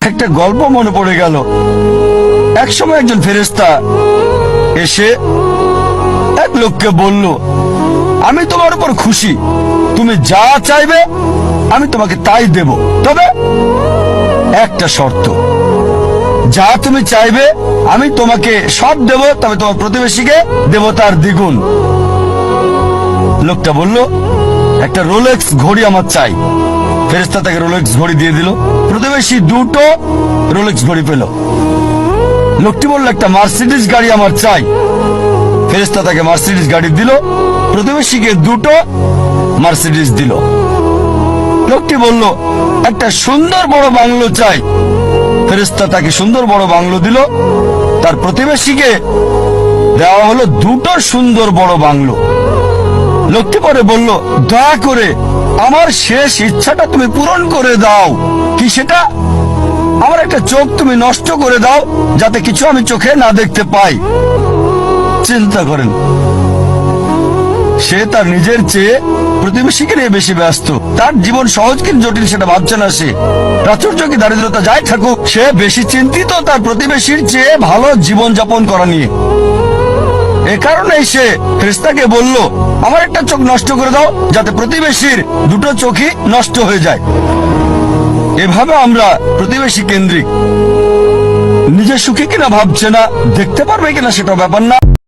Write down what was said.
একটা গল্প মনে পড়ে গেল। একসময় একজন ফেরেশতা এসে এক লোককে বলল, আমি তোমার উপর খুশি, তুমি যা চাইবে আমি তোমাকে তাই দেব, তবে একটা শর্ত, যা তুমি চাইবে আমি তোমাকে সব দেব, তবে তোমার প্রতিবেশীকে দেব তার দ্বিগুণ। লোকটা বলল, একটা রোলেক্স ঘড়ি আমার চাই। ফেরেশতা তাকে রোলেক্স ঘড়ি দিয়ে দিল। প্রতিবেশী দুটো রোলেক্স ঘড়ি পেল। লোকটি বলল, একটা মার্সিডিজ গাড়ি আমার চাই। ফেরেশতা তাকে মার্সিডিজ গাড়ি দিল। প্রতিবেশীকে দুটো মার্সিডিজ দিল। লোকটি বলল, একটা সুন্দর বড় বাংলো চাই। ফেরেশতা তাকে সুন্দর বড় বাংলো দিল। তার প্রতিবেশীকে দেওয়া হলো দুটো সুন্দর বড় বাংলো। লোকটি পরে বলল, দয়া করে আমার শেষ ইচ্ছাটা তুমি পূরণ করে দাও। কি সেটা? আমার একটা চোখ তুমি নষ্ট করে দাও, যাতে কিছু আমি চোখে না দেখতে পাই। চিন্তা করেন, সে তার নিজের চেয়ে প্রতিবেশীকে নিয়ে বেশি ব্যস্ত। তার জীবন সহজ কিন্তু জটিল সেটা ভাবছে না সে। প্রাচুর্য কি দারিদ্রতা যাই থাকুক, সে বেশি চিন্তিত তার প্রতিবেশীর চেয়ে ভালো জীবন যাপন করা নিয়ে। এ কারণেই সে ফেরেশতাকে বলল, আমার একটা চোখ নষ্ট করে দাও, যাতে প্রতিবেশীর দুটো চোখই নষ্ট হয়ে যায়। এভাবে আমরা প্রতিবেশী কেন্দ্রিক। নিজে সুখী কিনা ভাবছে না, দেখতে পারবে কিনা সেটা ব্যাপার না।